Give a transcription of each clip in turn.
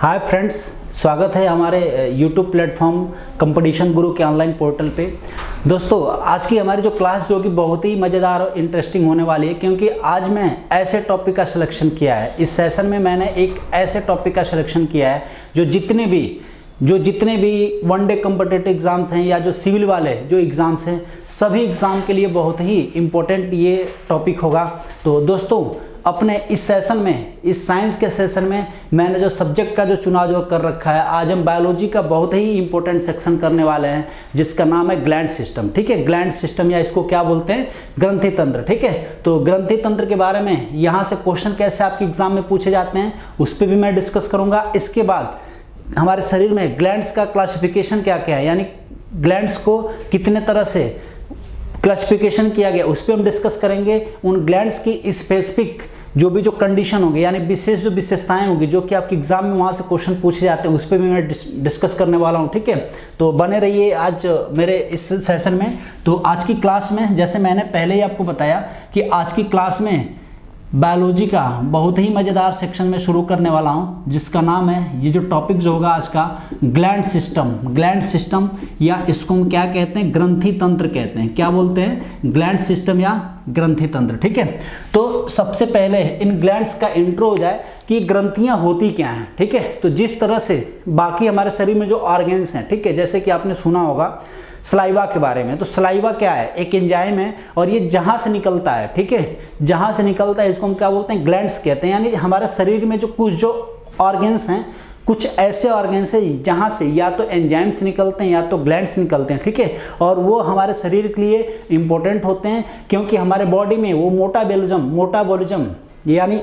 Hi friends, स्वागत है हमारे यूट्यूब प्लेटफॉर्म कंपटीशन गुरु के ऑनलाइन पोर्टल पे। दोस्तों, आज की हमारी जो क्लास जो कि बहुत ही मज़ेदार और इंटरेस्टिंग होने वाली है, क्योंकि आज मैं ऐसे टॉपिक का सिलेक्शन किया है। इस सेशन में मैंने एक ऐसे टॉपिक का सिलेक्शन किया है जो जितने भी वनडे कॉम्पिटिटिव एग्ज़ाम्स हैं या जो सिविल वाले जो एग्ज़ाम्स हैं, सभी एग्ज़ाम के लिए बहुत ही इम्पोर्टेंट ये टॉपिक होगा। तो दोस्तों, अपने इस सेशन में, इस साइंस के सेशन में मैंने जो सब्जेक्ट का जो चुनाव जो कर रखा है, आज हम बायोलॉजी का बहुत ही इंपॉर्टेंट सेक्शन करने वाले हैं जिसका नाम है ग्लैंड सिस्टम। ठीक है, ग्लैंड सिस्टम या इसको क्या बोलते हैं, ग्रंथि तंत्र। ठीक है, तो ग्रंथि तंत्र के बारे में यहाँ से क्वेश्चन कैसे आपके एग्जाम में पूछे जाते हैं उस पर भी मैं डिस्कस करूँगा। इसके बाद हमारे शरीर में ग्लैंड्स का क्लासिफिकेशन क्या क्या है, यानी ग्लैंड्स को कितने तरह से क्लासिफिकेशन किया गया उस पर हम डिस्कस करेंगे। उन ग्लैंड्स की स्पेसिफिक जो कंडीशन होंगे, यानी विशेष जो विशेषताएं होंगी जो कि आपके एग्जाम में वहाँ से क्वेश्चन पूछे जाते हैं, उस पर भी मैं डिस्कस करने वाला हूँ। ठीक है, तो बने रहिए आज मेरे इस सेशन में। तो आज की क्लास में, जैसे मैंने पहले ही आपको बताया कि आज की क्लास में बायोलॉजी का बहुत ही मज़ेदार सेक्शन में शुरू करने वाला हूं, जिसका नाम है, ये जो टॉपिक जो होगा आज का, ग्लैंड सिस्टम। ग्लैंड सिस्टम या इसको हम क्या कहते हैं, ग्रंथि तंत्र कहते हैं। क्या बोलते हैं, ग्लैंड सिस्टम या ग्रंथि तंत्र। ठीक है, तो सबसे पहले इन ग्लैंड्स का इंट्रो हो जाए कि ग्रंथियां होती क्या हैं। ठीक है, तो जिस तरह से बाकी हमारे शरीर में जो ऑर्गेन्स हैं, ठीक है, जैसे कि आपने सुना होगा सलाइवा के बारे में, तो सलाइवा क्या है, एक एंजाइम है और ये जहाँ से निकलता है, ठीक है, जहाँ से निकलता है इसको हम क्या बोलते हैं, ग्लैंड्स कहते हैं। यानी हमारे शरीर में जो कुछ जो ऑर्गेन्स हैं, कुछ ऐसे ऑर्गेन्स हैं जहाँ से या तो एंजाइम्स निकलते हैं या तो ग्लैंड्स निकलते हैं। ठीक है, और वो हमारे शरीर के लिए इम्पोर्टेंट होते हैं, क्योंकि हमारे बॉडी में वो मोटाबॉलिज्म यानी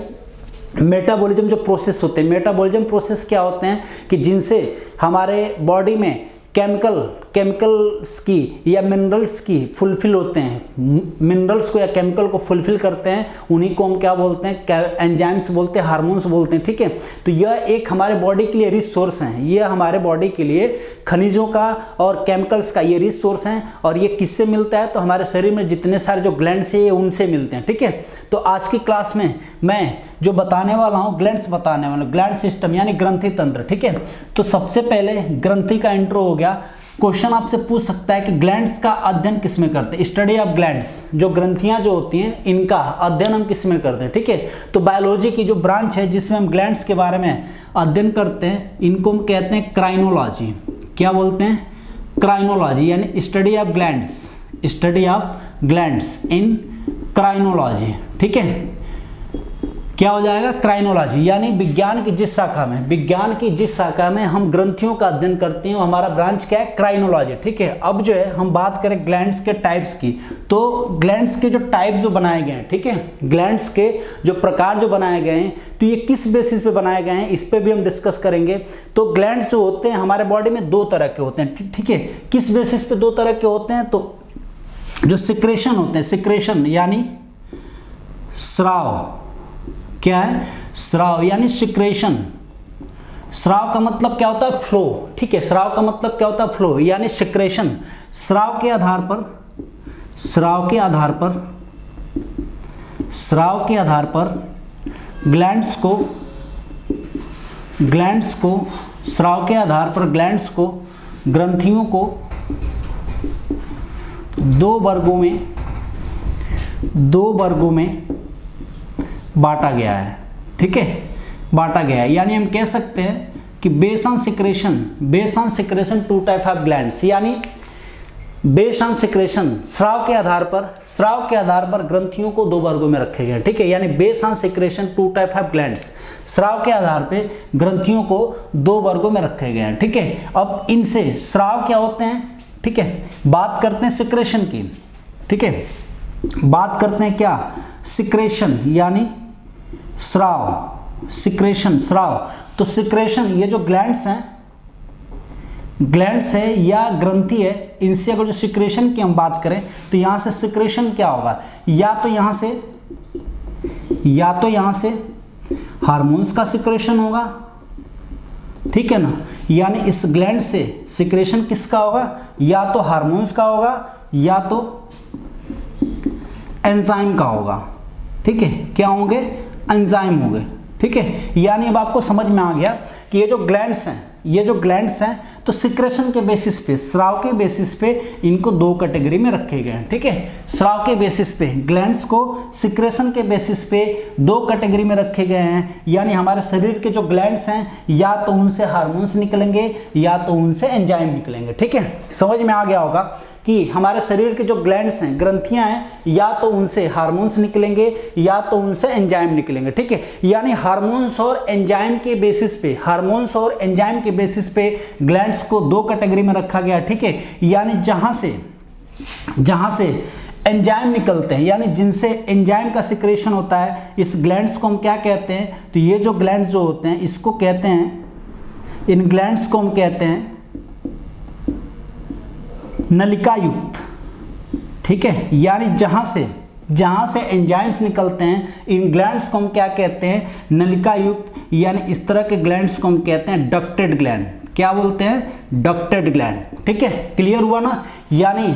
मेटाबॉलिज्म जो प्रोसेस होते हैं, मेटाबॉलिज्म प्रोसेस क्या होते हैं कि जिनसे हमारे बॉडी में केमिकल्स की या मिनरल्स की फुलफिल होते हैं, मिनरल्स को या केमिकल को फुलफिल करते हैं, उन्हीं को हम क्या बोलते हैं, एंजाइम्स बोलते हैं, हार्मोन्स बोलते हैं। ठीक है, तो यह एक हमारे बॉडी के लिए रिच सोर्स हैं, ये हमारे बॉडी के लिए खनिजों का और केमिकल्स का ये रिच सोर्स हैं। और ये किससे मिलता है, तो हमारे शरीर में जितने सारे जो ग्लैंड्स हैं उनसे मिलते हैं। ठीक है, तो आज की क्लास में मैं जो बताने वाला हूँ, ग्लैंड्स बताने वाला, ग्लैंड सिस्टम यानी ग्रंथि तंत्र। ठीक है, तो सबसे पहले ग्रंथि का इंट्रो हो गया। क्वेश्चन आपसे पूछ सकता है कि ग्लैंड्स का अध्ययन किसमें करते हैं, स्टडी ऑफ ग्लैंड्स, जो ग्रंथियां जो होती हैं इनका अध्ययन हम किसमें करते हैं। ठीक है, तो बायोलॉजी की जो ब्रांच है जिसमें हम ग्लैंड्स के बारे में अध्ययन करते हैं, इनको हम कहते हैं क्राइनोलॉजी। क्या बोलते हैं, क्राइनोलॉजी, यानी स्टडी ऑफ ग्लैंड्स इन क्राइनोलॉजी। ठीक है, क्या हो जाएगा, क्राइनोलॉजी, यानी विज्ञान की जिस शाखा में हम ग्रंथियों का अध्ययन करते हैं, हमारा ब्रांच क्या है, क्राइनोलॉजी। ठीक है, अब जो है हम बात करें ग्लैंड्स के टाइप्स की, तो ग्लैंड्स के जो टाइप जो बनाए गए हैं, ठीक है, ग्लैंड्स के जो प्रकार जो बनाए गए हैं, तो ये किस बेसिस पे बनाए गए हैं इस पे भी हम डिस्कस करेंगे। तो ग्लैंड्स जो होते हैं हमारे बॉडी में दो तरह के होते हैं। ठीक है, किस बेसिस पे दो तरह के होते हैं, तो जो सिक्रेशन होते हैं, सिक्रेशन यानी स्राव, क्या है, स्राव यानी सिक्रेशन। स्राव का मतलब क्या होता है, फ्लो। ठीक है, स्राव का मतलब क्या होता है, फ्लो यानी सिक्रेशन। स्राव के आधार पर ग्लैंड्स को ग्रंथियों को दो वर्गों में बांटा गया है। ठीक है, बांटा गया है, यानी हम कह सकते हैं कि based on secretion two type of glands, यानी बेस्ड ऑन सिक्रेशन, स्राव के आधार पर ग्रंथियों को दो वर्गों में रखे गए। ठीक है, यानी based on secretion two type of glands, स्राव के आधार पे ग्रंथियों को दो वर्गों में रखे गए हैं। ठीक है, अब इनसे स्राव क्या होते हैं, ठीक है, बात करते हैं सिक्रेशन की। ठीक है, बात करते हैं क्या, सिक्रेशन यानी स्राव। तो सिक्रेशन, ये जो ग्लैंड्स है या ग्रंथि है, इनसे अगर जो सिक्रेशन की हम बात करें तो यहां से सिक्रेशन क्या होगा, या तो यहां से हार्मोन्स का सिक्रेशन होगा। ठीक है ना, यानी इस ग्लैंड से सिक्रेशन किसका होगा, या तो हार्मोन्स का होगा या तो एंजाइम का होगा। ठीक है, क्या होंगे, एंजाइम होंगे। ठीक है, यानी अब आपको समझ में आ गया कि ये जो ग्लैंड्स हैं तो सिक्रेशन के बेसिस पे, स्राव के बेसिस पे इनको दो कैटेगरी में रखे गए हैं, ठीक है। स्राव के बेसिस पे ग्लैंड्स को सिक्रेशन के बेसिस पे दो कैटेगरी में रखे गए हैं, यानी हमारे शरीर के जो ग्लैंड्स हैं या तो उनसे हार्मोन्स निकलेंगे या तो उनसे एंजाइम निकलेंगे, ठीक है। समझ में आ गया होगा कि हमारे शरीर के जो ग्लैंड्स हैं, ग्रंथियां हैं, या तो उनसे हार्मोन्स निकलेंगे या तो उनसे एंजाइम निकलेंगे, ठीक है। यानी हार्मोन्स और एंजाइम के बेसिस पे, हार्मोन्स और एंजाइम के बेसिस पे ग्लैंड्स को दो कैटेगरी में रखा गया, ठीक है। यानी जहां से एंजाइम निकलते हैं, यानी जिनसे एंजाइम का सिक्रेशन होता है, इस ग्लैंड्स को हम क्या कहते हैं, तो ये जो ग्लैंड्स जो होते हैं इसको कहते हैं, इन ग्लैंड्स को हम कहते हैं नलिका युक्त, ठीक है। यानी जहां से एंजाइम्स निकलते हैं, इन ग्लैंड्स को हम क्या कहते हैं, नलिका युक्त। यानी इस तरह के ग्लैंड्स को हम कहते हैं डक्टेड ग्लैंड। क्या बोलते हैं, डक्टेड ग्लैंड, ठीक है। क्लियर हुआ ना। यानी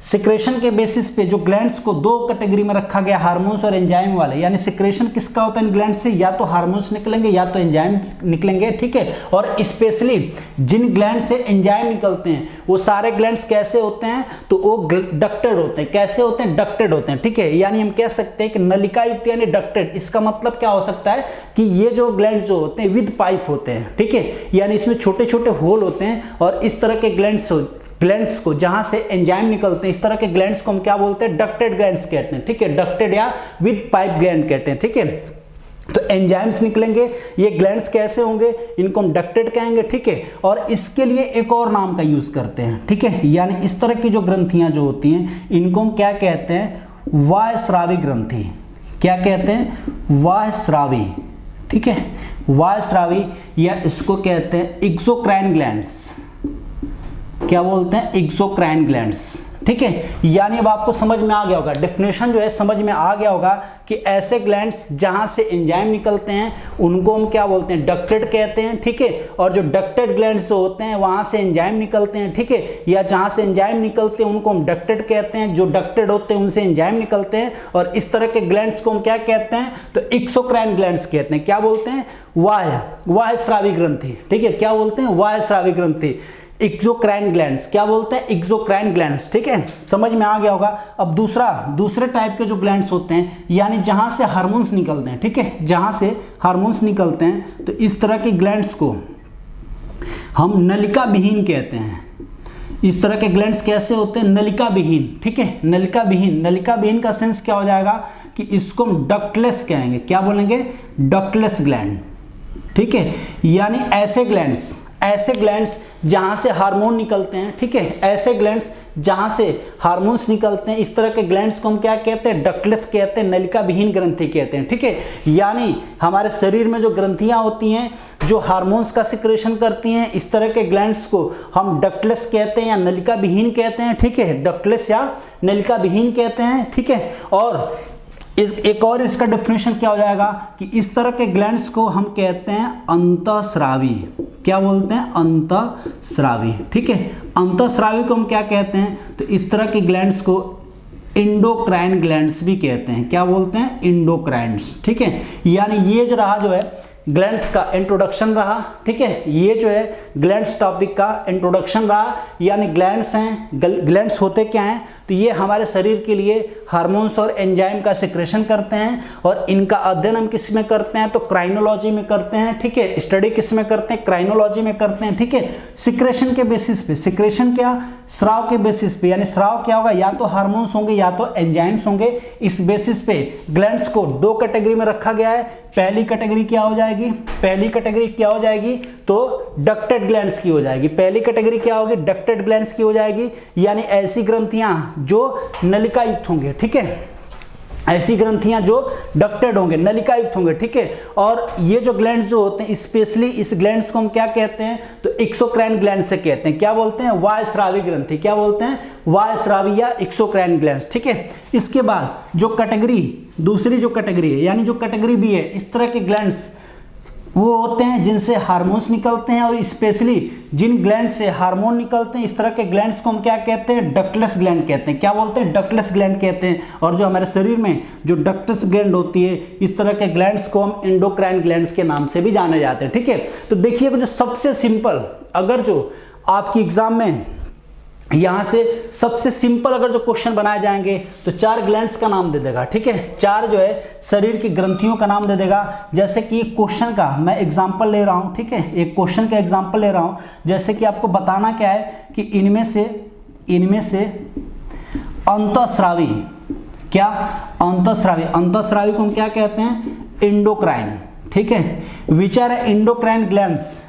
सिक्रेशन के बेसिस पे जो ग्लैंड्स को दो कैटेगरी में रखा गया, हार्मोन्स और एंजाइम वाले। यानी सिक्रेशन किसका होता है इन ग्लैंड से, या तो हार्मोन्स निकलेंगे या तो एंजाइम निकलेंगे, ठीक है। और स्पेशली जिन ग्लैंड से एंजाइम निकलते हैं वो सारे ग्लैंड्स कैसे होते हैं, तो वो डक्टेड होते हैं। कैसे होते हैं, डक्टेड होते हैं, ठीक है। यानी हम कह सकते हैं कि नलिका युक्त यानी डक्टेड। इसका मतलब क्या हो सकता है कि ये जो ग्लैंड्स जो होते हैं विद पाइप होते हैं, ठीक है। यानी इसमें छोटे छोटे होल होते हैं और इस तरह के ग्लैंड्स को जहां से एंजाइम निकलते हैं, इस तरह के ग्लैंड्स को हम क्या बोलते हैं, डक्टेड ग्लैंड्स कहते हैं, ठीक है। डक्टेड या विद पाइप ग्लैंड कहते हैं, ठीक है। तो एंजाइम्स निकलेंगे, ये ग्लैंड्स कैसे होंगे, इनको हम डक्टेड कहेंगे, ठीक है। और इसके लिए एक और नाम का यूज करते हैं, ठीक है। यानी इस तरह की जो ग्रंथियां जो होती हैं इनको हम क्या कहते हैं, वायस्रावी ग्रंथि। क्या कहते हैं, वायस्रावी, ठीक है। वायस्रावी, या इसको कहते हैं एक्सोक्राइन ग्लैंड्स। क्या बोलते हैं, एक्सोक्राइन ग्लैंड्स, ठीक है। यानी अब आपको समझ में आ गया होगा, डेफिनेशन जो है समझ में आ गया होगा कि ऐसे ग्लैंड्स जहां से एंजाइम निकलते हैं उनको हम क्या बोलते हैं, डक्टेड कहते हैं, ठीक है। और जो डक्टेड ग्लैंड्स जो होते हैं वहां से एंजाइम निकलते हैं, ठीक है, या जहां से एंजाइम निकलते हैं उनको हम डक्टेड कहते हैं। जो डक्टेड होते हैं उनसे एंजाइम निकलते हैं, और इस तरह के ग्लैंड्स को हम क्या कहते हैं, तो एक्सोक्राइन ग्लैंड्स कहते हैं। क्या बोलते हैं, वायस्रावी ग्रंथि, ठीक है। क्या बोलते हैं, वायस्रावी ग्रंथि। एक्सोक्राइन ग्लैंड्स, क्या बोलते हैं, एक्सोक्राइन ग्लैंड्स, ठीक है। समझ में आ गया होगा। अब दूसरे टाइप के जो ग्लैंड्स होते हैं, यानी जहां से हार्मोन्स निकलते हैं, ठीक है, जहां से हार्मोन्स निकलते हैं, तो इस तरह के ग्लैंड्स को हम नलिका विहीन कहते हैं। इस तरह के ग्लैंड्स कैसे होते हैं, नलिका विहीन, ठीक है। नलिका विहीन का सेंस क्या हो जाएगा कि इसको हम डक्टलेस कहेंगे। क्या बोलेंगे, डक्टलेस ग्लैंड, ठीक है। यानी ऐसे ग्लैंड्स जहां से हार्मोन निकलते हैं, ठीक है, ऐसे ग्लैंड्स जहां से हार्मोन्स निकलते हैं, इस तरह के ग्लैंड्स को हम क्या कहते हैं, डक्टलेस कहते हैं, नलिका विहीन ग्रंथि कहते हैं, ठीक है। यानी हमारे शरीर में जो ग्रंथियां होती हैं जो हार्मोन्स का सिक्रेशन करती हैं, इस तरह के ग्लैंड्स को हम डक्टलेस कहते हैं या नलिका विहीन कहते हैं, ठीक है। डक्टलेस या नलिका विहीन कहते हैं, ठीक है। और एक और इसका डेफिनेशन क्या हो जाएगा कि इस तरह के ग्लैंड्स को हम कहते हैं अंतःस्रावी। क्या बोलते हैं, अंतःस्रावी, ठीक है। अंतःस्रावी को हम क्या कहते हैं, तो इस तरह के ग्लैंड्स को एंडोक्राइन ग्लैंड्स भी कहते हैं। क्या बोलते हैं, एंडोक्राइन्स, ठीक है। यानी ये जो रहा, जो है ग्लैंड्स का इंट्रोडक्शन रहा, ठीक है। ये जो है ग्लैंड्स टॉपिक का इंट्रोडक्शन रहा। यानी ग्लैंड्स हैं, ग्लैंड्स होते क्या हैं, तो ये हमारे शरीर के लिए हार्मोन्स और एंजाइम का सिक्रेशन करते हैं, और इनका अध्ययन हम किस में करते हैं, तो क्राइनोलॉजी में करते हैं, ठीक है। स्टडी किस में करते हैं, क्राइनोलॉजी में करते हैं, ठीक है। सिक्रेशन के बेसिस पे, सिक्रेशन क्या, स्राव के बेसिस पे। यानी स्राव क्या होगा, या तो हार्मोन्स होंगे या तो एंजाइम्स होंगे। इस बेसिस पे ग्लैंड्स को दो कैटेगरी में रखा गया है। पहली कैटेगरी क्या हो जाएगी, तो डक्टेड ग्लैंड्स की हो जाएगी। पहली कैटेगरी क्या होगी, डक्टेड ग्लैंड्स की हो जाएगी। यानी ऐसी ग्रंथियां जो नलिका युक्त होंगे, ठीक है, ऐसी ग्रंथियां जो डक्टेड होंगे, नलिका युक्त होंगे, ठीक है। और ये जो ग्लैंड्स जो होते हैं, स्पेशली इस ग्लैंड्स को हम क्या कहते हैं, तो एक्सोक्राइन ग्लैंड से कहते हैं। क्या बोलते हैं, वायस्रावी ग्रंथि। क्या बोलते हैं, वायस्रावी या एक्सोक्राइन ग्लैंड्स, ठीक है। इसके बाद जो कैटेगरी, दूसरी जो कैटेगरी है, यानी जो कैटेगरी भी है, इस तरह के ग्लैंड्स वो होते हैं जिनसे हार्मोन्स निकलते हैं, और स्पेशली जिन ग्लैंड से हार्मोन निकलते हैं, इस तरह के ग्लैंड्स को हम क्या कहते हैं, डक्टलेस ग्लैंड कहते हैं। क्या बोलते हैं, डक्टलेस ग्लैंड कहते हैं। और जो हमारे शरीर में जो डक्टस ग्लैंड होती है, इस तरह के ग्लैंड्स को हम एंडोक्राइन ग्लैंड्स के नाम से भी जाने जाते हैं। ठीक है, तो देखिए जो सबसे सिंपल, अगर जो आपकी एग्जाम में यहाँ से सबसे सिंपल अगर जो क्वेश्चन बनाए जाएंगे तो 4 ग्लैंड्स का नाम दे देगा। ठीक है, 4 जो है शरीर की ग्रंथियों का नाम दे देगा। जैसे कि एक क्वेश्चन का मैं एग्जांपल ले रहा हूँ, ठीक है, एक क्वेश्चन का एग्जांपल ले रहा हूँ। जैसे कि आपको बताना क्या है कि इनमें से अंतःस्रावी, क्या अंतःस्रावी को हम क्या कहते हैं, एंडोक्राइन। ठीक है, विच आर एंडोक्राइन ग्लैंड्स,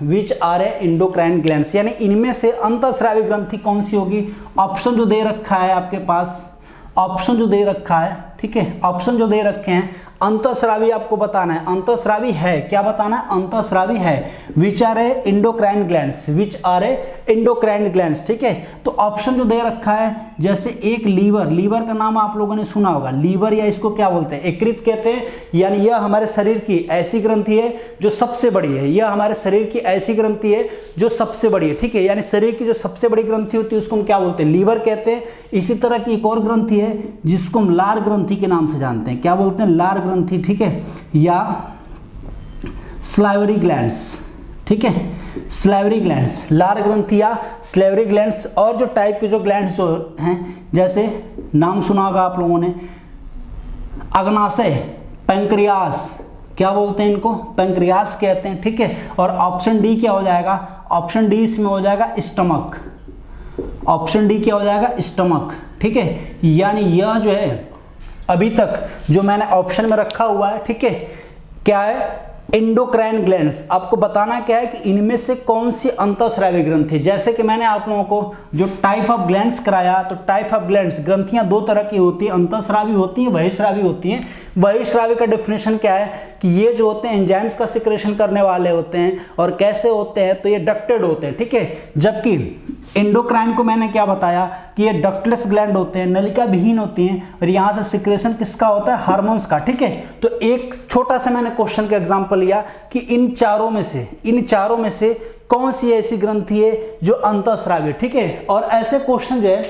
यानी इनमें से अंतःस्रावी ग्रंथि कौन सी होगी। ऑप्शन जो दे रखा है आपके पास, ऑप्शन जो दे रखा है, ठीक है, ऑप्शन जो दे रखे हैं, अंतःस्रावी आपको बताना है, अंतःस्रावी है, क्या बताना है, अंतःस्रावी है। विच आर एंडोक्राइन ग्लैंड्स, ठीक है। तो ऑप्शन जो दे रखा है, जैसे एक लीवर का नाम आप लोगों ने सुना होगा, लीवर, या इसको क्या बोलते हैं, यकृत कहते हैं। यानी यह हमारे शरीर की ऐसी ग्रंथि है जो सबसे बड़ी है, यह हमारे शरीर की ऐसी ग्रंथि है जो सबसे बड़ी है। ठीक है, यानी शरीर की जो सबसे बड़ी ग्रंथि होती है उसको हम क्या बोलते हैं, लीवर कहते हैं। इसी तरह की एक और ग्रंथि है जिसको हम लार ग्रंथि के नाम से जानते हैं। क्या बोलते हैं, लार ग्रंथि, ठीक है, या स्लाइवरी ग्लैंड्स। ठीक है, स्लाइवरी ग्लैंड्स, लार ग्रंथि या स्लाइवरी ग्लैंड्स। और जो टाइप के जो ग्लैंड्स जो हैं, जैसे नाम सुना होगा आप लोगों ने, अग्नाशय, पैंक्रियास, क्या बोलते हैं इनको, पैंक्रियास कहते हैं। ठीक है, और ऑप्शन डी क्या हो जाएगा, ऑप्शन डी इसमें हो जाएगा स्टमक, ऑप्शन डी क्या हो जाएगा, स्टमक। ठीक है, यानी यह जो है अभी तक जो मैंने ऑप्शन में रखा हुआ है, ठीक है, क्या है, एंडोक्राइन ग्लैंड्स। आपको बताना क्या है कि इनमें से कौन सी अंतःस्रावी ग्रंथि। जैसे कि मैंने आप लोगों को जो टाइप ऑफ ग्लैंड्स कराया, तो टाइप ऑफ ग्लैंड्स, ग्रंथियां 2 तरह की होती हैं, अंतःस्रावी होती हैं, बहिःस्रावी होती हैं। बहिःस्रावी का डेफिनेशन क्या है कि ये जो होते हैं एंजाइम्स का सिक्रेशन करने वाले होते हैं, और कैसे होते हैं, तो ये डक्टेड होते हैं। ठीक है, जबकि एंडोक्राइन को मैंने क्या बताया कि ये डक्टलेस ग्लैंड होते हैं, नलिका विहीन होती हैं, और यहाँ से सिक्रेशन किसका होता है, हार्मोन्स का। ठीक है, तो एक छोटा सा मैंने क्वेश्चन का एग्जांपल लिया कि इन चारों में से कौन सी ऐसी ग्रंथि है जो अंतःस्रावी। ठीक है, और ऐसे क्वेश्चन जो है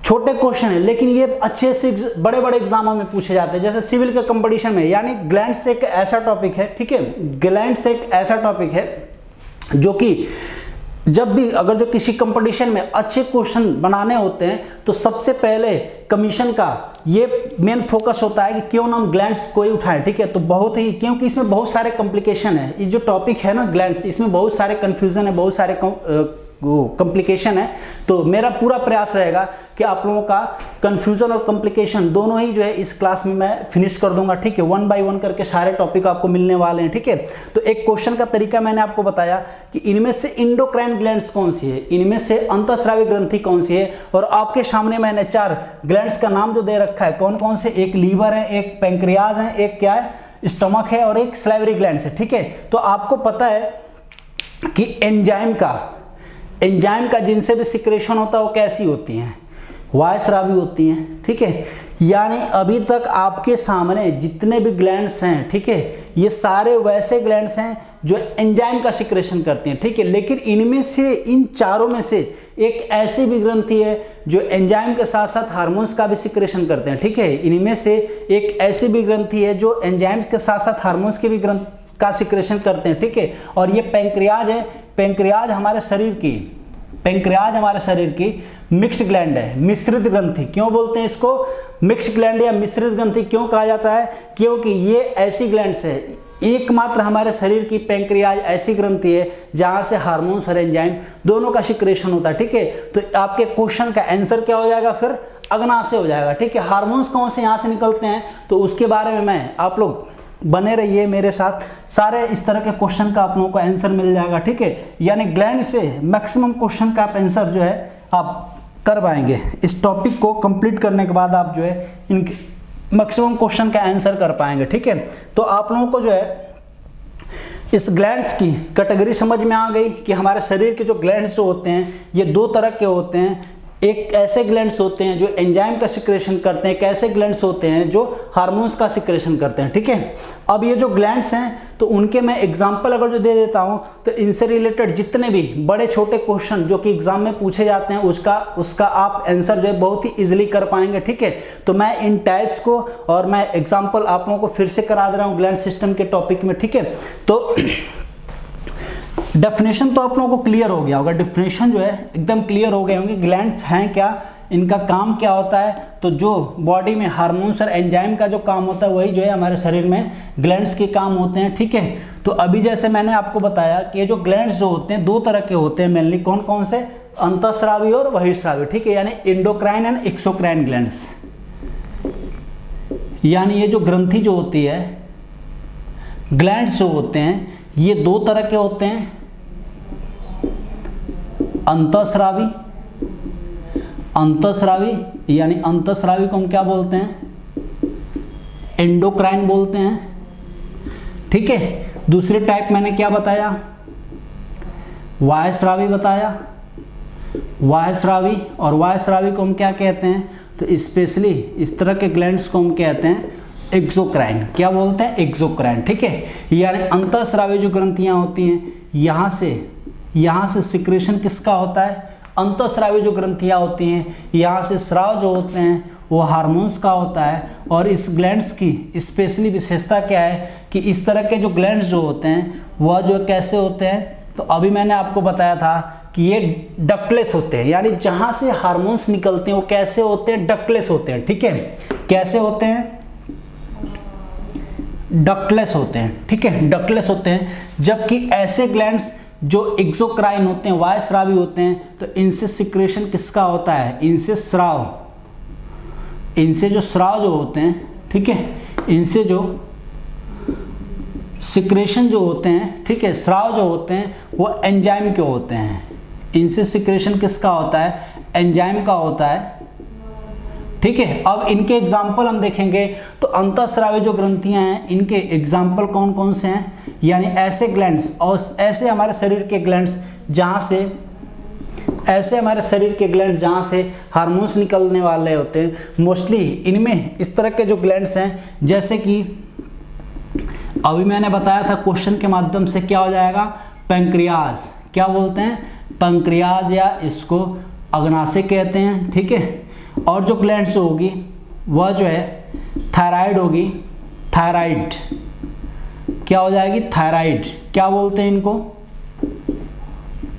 छोटे क्वेश्चन है, लेकिन ये अच्छे से बड़े बड़े एग्जामों में पूछे जाते हैं, जैसे सिविल के कंपटीशन में। यानी ग्लैंड्स एक ऐसा टॉपिक है, ठीक है, ग्लैंड्स एक ऐसा टॉपिक है जो कि जब भी अगर जो किसी कंपटीशन में अच्छे क्वेश्चन बनाने होते हैं, तो सबसे पहले कमीशन का ये मेन फोकस होता है कि क्यों ना हम ग्लैंड्स को ही उठाएं। ठीक है, तो बहुत ही, क्योंकि इसमें बहुत सारे कॉम्प्लिकेशन है, ये जो टॉपिक है ना ग्लैंड्स, इसमें बहुत सारे कन्फ्यूजन है, बहुत सारे कॉम्प्लिकेशन है। तो मेरा पूरा प्रयास रहेगा कि आप लोगों का कन्फ्यूजन और कॉम्प्लिकेशन दोनों ही जो है इस क्लास में मैं फिनिश कर दूंगा। ठीक है, 1 बाय 1 करके सारे टॉपिक आपको मिलने वाले हैं। ठीक है, तो एक क्वेश्चन का तरीका मैंने आपको बताया कि इनमें से एंडोक्राइन ग्लैंड्स कौन सी है, इनमें से अंतःस्रावी ग्रंथि कौन सी है, और आपके सामने मैंने 4 ग्लैंड्स का नाम जो दे रखा है, कौन कौन से, एक लीवर है, एक पैंक्रियाज है, एक क्या है, स्टमक है, और एक स्लाइवरी ग्लैंड्स है। ठीक है, तो आपको पता है कि एंजाइम का जिनसे भी सिक्रेशन होता है वो कैसी होती हैं, वायस्रावी होती हैं। ठीक है, यानी अभी तक आपके सामने जितने भी ग्लैंड्स हैं, ठीक है, ये सारे वैसे ग्लैंड्स हैं जो एंजाइम का सिक्रेशन करती हैं। ठीक है, लेकिन इनमें से, इन चारों में से एक ऐसी भी ग्रंथि है जो एंजाइम के साथ साथ हार्मोन्स का भी सिक्रेशन करते हैं। ठीक है, इनमें से एक ऐसी भी ग्रंथि है जो एंजाइम्स के साथ साथ हार्मोन्स के भी का सिक्रेशन करते हैं। ठीक है, और ये पैंक्रियाज है। पैंक्रियाज हमारे शरीर की मिक्स ग्लैंड है, मिश्रित ग्रंथि। क्यों बोलते हैं इसको मिक्स ग्लैंड या मिश्रित ग्रंथि क्यों कहा जाता है, क्योंकि ये ऐसी ग्लैंड्स है, एकमात्र हमारे शरीर की पैंक्रियाज ऐसी ग्रंथि है जहां से हार्मोन्स और एंजाइम दोनों का सिक्रेशन होता है। ठीक है, तो आपके क्वेश्चन का आंसर क्या हो जाएगा, फिर अग्नाशय हो जाएगा। ठीक है, हार्मोन्स कौन से यहाँ से निकलते हैं, तो उसके बारे में मैं, आप लोग बने रहिए मेरे साथ, सारे इस तरह के क्वेश्चन का आप लोगों को आंसर मिल जाएगा। ठीक है, यानी ग्लैंड से मैक्सिमम क्वेश्चन का आप आंसर जो है आप कर पाएंगे। इस टॉपिक को कंप्लीट करने के बाद आप जो है इनके मैक्सिमम क्वेश्चन का आंसर कर पाएंगे। ठीक है, तो आप लोगों को जो है इस ग्लैंड्स की कैटेगरी समझ में आ गई कि हमारे शरीर के जो ग्लैंड्स जो होते हैं ये 2 तरह के होते हैं, एक ऐसे ग्लैंड्स होते हैं जो एंजाइम का सिक्रेशन करते हैं, एक ऐसे ग्लैंड्स होते हैं जो हार्मोन्स का सिक्रेशन करते हैं, ठीक है। अब ये जो ग्लैंड्स हैं तो उनके मैं एग्जांपल अगर जो दे देता हूं तो इनसे रिलेटेड जितने भी बड़े छोटे क्वेश्चन जो कि एग्जाम में पूछे जाते हैं उसका आप आंसर जो है बहुत ही इजीली कर पाएंगे, ठीक है। तो मैं इन टाइप्स को और मैं एग्जांपल आप लोगों को फिर से करा दे रहा हूँ ग्लैंड सिस्टम के टॉपिक में, ठीक है। तो डेफिनेशन तो आप लोगों को क्लियर हो गया होगा, डेफिनेशन जो है एकदम क्लियर हो गए होंगे। ग्लैंड्स हैं क्या, इनका काम क्या होता है, तो जो बॉडी में हार्मोन्स और एंजाइम का जो काम होता है वही जो है हमारे शरीर में ग्लैंड्स के काम होते हैं, ठीक है। तो अभी जैसे मैंने आपको बताया कि ये जो ग्लैंड्स जो होते हैं दो तरह के होते हैं मेनली, कौन कौन से, अंतःस्रावी और बहिःस्रावी, ठीक है, यानी एंडोक्राइन एंड एक्सोक्राइन ग्लैंड्स। यानी ये जो ग्रंथि जो होती है, ग्लैंड्स जो होते हैं ये दो तरह के होते हैं, अंतःस्रावी, अंतःस्रावी यानी अंतःस्रावी को हम क्या बोलते हैं, एंडोक्राइन बोलते हैं, ठीक है। दूसरे टाइप मैंने क्या बताया, बाह्यस्रावी बताया, बाह्यस्रावी, और बाह्यस्रावी को हम क्या कहते हैं, तो स्पेशली इस तरह के ग्लैंड्स को हम कहते हैं एक्सोक्राइन, क्या बोलते हैं, एक्सोक्राइन, ठीक है। यानी अंतःस्रावी जो ग्रंथियां होती हैं यहाँ से सिक्रेशन किसका होता है, अंतःस्रावी जो ग्रंथियां होती हैं यहाँ से स्राव जो होते हैं वो हार्मोन्स का होता है। और इस ग्लैंड्स की स्पेशली विशेषता क्या है कि इस तरह के जो ग्लैंड्स जो होते हैं वह जो कैसे होते हैं, तो अभी मैंने आपको बताया था कि ये डक्टलेस होते हैं, यानी जहाँ से हार्मोन्स निकलते हैं वो कैसे होते हैं, डक्टलेस होते हैं, ठीक है। कैसे होते हैं, डक्टलेस होते हैं, ठीक है, डक्टलेस होते हैं। जबकि ऐसे ग्लैंड्स जो एक्सोक्राइन होते हैं, बाह्यस्रावी होते हैं, तो इनसे सिक्रेशन किसका होता है, इनसे स्राव, इनसे जो स्राव जो होते हैं, ठीक है, इनसे जो सिक्रेशन जो होते हैं, ठीक है, स्राव जो होते हैं वो एंजाइम के होते हैं। इनसे सिक्रेशन किसका होता है, एंजाइम का होता है, ठीक है। अब इनके एग्जाम्पल हम देखेंगे तो अंतःस्रावी जो ग्रंथियां हैं इनके एग्जाम्पल कौन कौन से हैं, यानी ऐसे ग्लैंड्स और ऐसे हमारे शरीर के ग्लैंड्स जहां से, ऐसे हमारे शरीर के ग्लैंड जहां से हार्मोन्स निकलने वाले होते हैं, मोस्टली इनमें इस तरह के जो ग्लैंड्स हैं, जैसे कि अभी मैंने बताया था क्वेश्चन के माध्यम से, क्या हो जाएगा, पैंक्रियाज, क्या बोलते हैं, पैंक्रियाज या इसको अग्नाशय कहते हैं, ठीक है। और जो ग्लैंड्स होगी वह जो है थायराइड होगी, थायराइड, क्या हो जाएगी, थायराइड, क्या बोलते हैं इनको,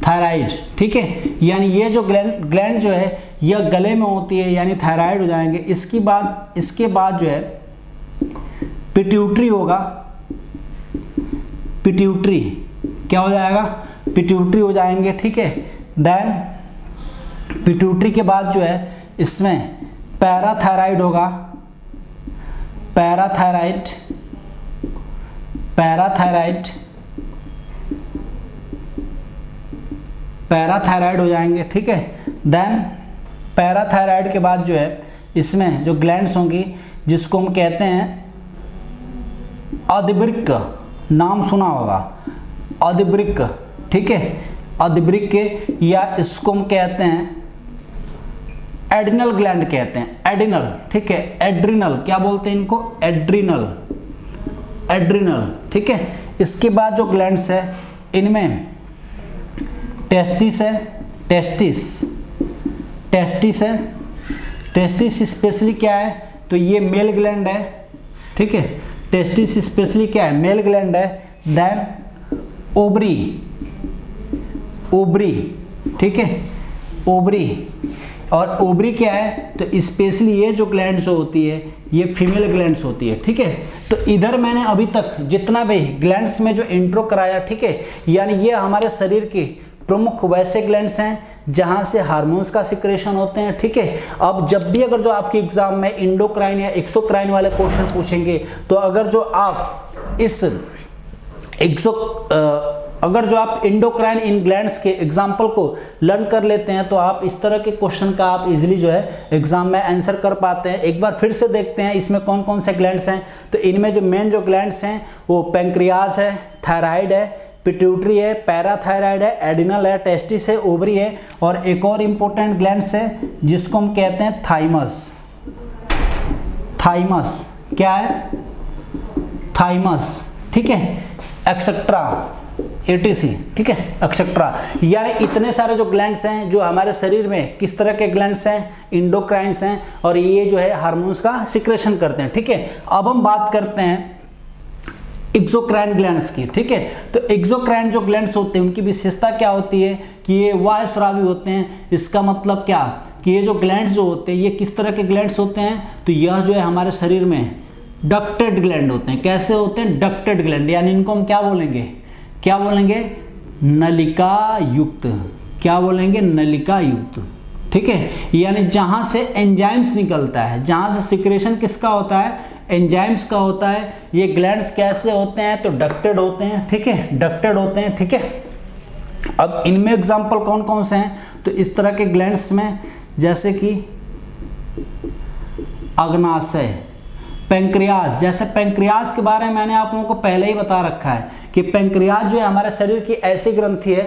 थायराइड, ठीक है। यानी ये जो ग्लैंड जो है यह गले में होती है, यानी थायराइड हो जाएंगे। इसके बाद जो है पिट्यूटरी होगा, पिट्यूटरी क्या हो जाएगा, पिट्यूटरी हो जाएंगे, ठीक है। देन पिट्यूटरी के बाद जो है इसमें पैराथायराइड होगा, पैराथायराइड, पैराथायराइड, पैराथायराइड हो जाएंगे, ठीक है। देन पैराथायराइड के बाद जो है इसमें जो ग्लैंड्स होंगी जिसको हम कहते हैं अधिवृक्क, नाम सुना होगा, अधिवृक्क, ठीक है, अधिवृक्क, या इसको हम कहते हैं एड्रिनल ग्लैंड कहते हैं, एड्रिनल, ठीक है, एड्रिनल, क्या बोलते हैं इनको, एड्रिनल, एड्रिनल, ठीक है। इसके बाद जो ग्लैंड्स है इनमें टेस्टिस है, टेस्टिस, टेस्टिस है, टेस्टिस स्पेशली क्या है, तो ये मेल ग्लैंड है, ठीक है, टेस्टिस स्पेशली क्या है, मेल ग्लैंड है। देन ओवरी, ओवरी, ठीक है, ओवरी, और ओवरी क्या है, तो स्पेशली ये जो ग्लैंड्स होती है ये फीमेल ग्लैंड्स होती है, ठीक है। तो इधर मैंने अभी तक जितना भी ग्लैंड्स में जो इंट्रो कराया, ठीक है, यानी ये हमारे शरीर के प्रमुख वैसे ग्लैंड्स हैं जहां से हार्मोन्स का सिक्रेशन होते हैं, ठीक है। अब जब भी अगर जो आपके एग्जाम में एंडोक्राइन या एक्सोक्राइन वाले क्वेश्चन पूछेंगे, तो अगर जो आप इस अगर जो आप एंडोक्राइन इन ग्लैंड्स के एग्जाम्पल को लर्न कर लेते हैं तो आप इस तरह के क्वेश्चन का आप इजीली जो है एग्जाम में आंसर कर पाते हैं। एक बार फिर से देखते हैं इसमें कौन कौन से ग्लैंड्स हैं। तो इनमें जो मेन जो ग्लैंड्स हैं वो पैंक्रियाज है, थायराइड है, पिट्यूटरी है, पैराथायराइड है, एडिनल है, टेस्टिस है, ओवरी है, और एक और इम्पोर्टेंट ग्लैंड्स है जिसको हम कहते हैं थाइमस। थाइमस क्या है? थाइमस, ठीक है, एक्सेट्रा, एटीसी, ठीक है, एक्सेट्रा। यानी इतने सारे जो ग्लैंड्स हैं जो हमारे शरीर में किस तरह के ग्लैंड्स हैं? इंडोक्राइन्स हैं, और ये जो है हार्मोन्स का सिक्रेशन करते हैं, ठीक है। अब हम बात करते हैं एक्सोक्राइन ग्लैंड्स की, ठीक है। तो एक्सोक्राइन जो ग्लैंड्स होते हैं उनकी विशेषता क्या होती है कि ये वायुस्रावी होते हैं। इसका मतलब क्या कि ये जो ग्लैंड्स जो होते हैं ये किस तरह के ग्लैंड्स होते हैं? तो यह जो है हमारे शरीर में डक्टेड ग्लैंड होते हैं। कैसे होते हैं? डक्टेड ग्लैंड, यानी इनको हम क्या बोलेंगे? क्या बोलेंगे? नलिका युक्त। क्या बोलेंगे? नलिका युक्त, ठीक है। यानी जहां से एंजाइम्स निकलता है, जहां से सिक्रेशन किसका होता है? एंजाइम्स का होता है। ये ग्लैंड्स कैसे होते हैं? तो डक्टेड होते हैं, ठीक है, डक्टेड होते हैं, ठीक है। अब इनमें एग्जाम्पल कौन कौन से हैं? तो इस तरह के ग्लैंड्स में जैसे कि अग्नाशय, पैंक्रियाज। जैसे पैंक्रियाज के बारे में मैंने आप लोगों को पहले ही बता रखा है कि पैंक्रियाज जो है हमारे शरीर की ऐसी ग्रंथि है,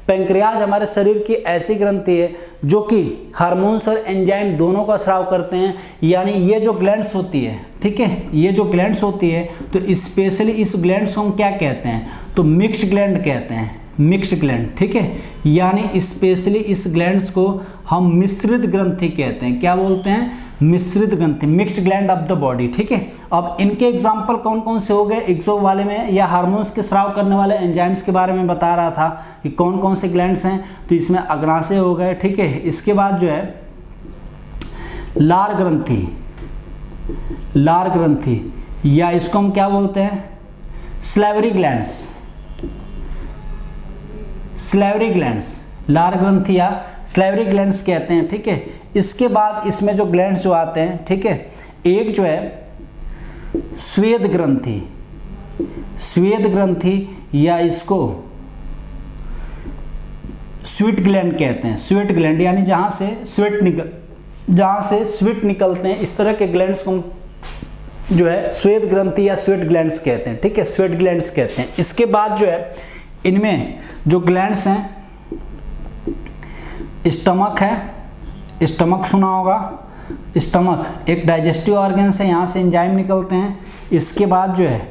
पैंक्रियाज हमारे शरीर की ऐसी ग्रंथि है जो कि हार्मोन्स और एंजाइम दोनों का स्राव करते हैं। यानी ये जो ग्लैंड्स होती है, ठीक है, ये जो ग्लैंड्स होती है तो स्पेशली इस ग्लैंड्स को हम क्या कहते हैं? तो मिक्स्ड ग्लैंड कहते हैं, मिक्स्ड ग्लैंड, ठीक है। यानी स्पेशली इस ग्लैंड्स को हम मिश्रित ग्रंथि कहते हैं। क्या बोलते हैं? मिश्रित ग्रंथि, mixed gland of the body, ठीक है। अब इनके एग्जाम्पल कौन कौन से हो गए? एक्सो वाले में या हार्मोन्स के स्राव करने वाले एंजाइम्स के बारे में बता रहा था कि कौन कौन से ग्लैंड्स हैं। तो इसमें अग्नाशय हो गए, ठीक है। इसके बाद जो है लार ग्रंथि, लार ग्रंथि, या इसको हम क्या बोलते हैं? स्लेवरी ग्लैंड्स, स्लेवरी ग्लैंड्स, लार ग्रंथि या स्लेवरी ग्लैंड्स कहते हैं, ठीक है। इसके बाद इसमें जो ग्लैंड्स जो आते हैं, ठीक है, एक जो है स्वेद ग्रंथि, स्वेद ग्रंथि, या इसको स्वीट ग्लैंड कहते हैं। स्वीट ग्लैंड यानी जहां से स्वेट निकलते हैं, इस तरह के ग्लैंड्स को जो है स्वेद ग्रंथि या स्वेट ग्लैंड्स कहते हैं, ठीक है, स्वेट ग्लैंड्स कहते हैं। इसके बाद जो है इनमें जो ग्लैंड्स हैं, स्टमक है, स्टमक सुना होगा, स्टमक एक डाइजेस्टिव ऑर्गन है, यहाँ से एंजाइम निकलते हैं। इसके बाद जो है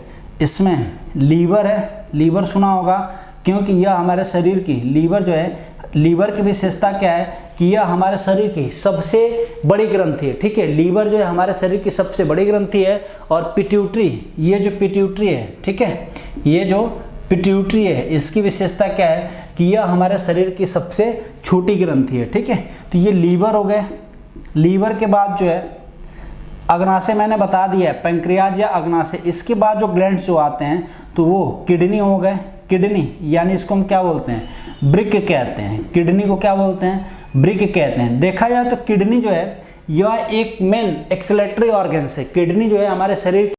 इसमें लीवर है, लीवर सुना होगा, क्योंकि यह हमारे शरीर की, लीवर जो है, लीवर की विशेषता क्या है कि यह हमारे शरीर की सबसे बड़ी ग्रंथि है, ठीक है। लीवर जो है हमारे शरीर की सबसे बड़ी ग्रंथि है। और पिट्यूटरी, ये जो पिट्यूटरी है, ठीक है, ये जो पिट्यूटरी है इसकी विशेषता क्या है कि यह हमारे शरीर की सबसे छोटी ग्रंथि है, ठीक है। तो ये लीवर हो गए। लीवर के बाद जो है अग्नाशय मैंने बता दिया है, पैंक्रियाज या अग्नाशय। इसके बाद जो ग्लैंड्स जो आते हैं तो वो किडनी हो गए, किडनी, यानी इसको हम क्या बोलते हैं? ब्रिक कहते हैं। किडनी को क्या बोलते हैं? ब्रिक कहते हैं। देखा जाए तो किडनी जो है यह एक मेन एक्सलेटरी ऑर्गन्स है। किडनी जो है हमारे शरीर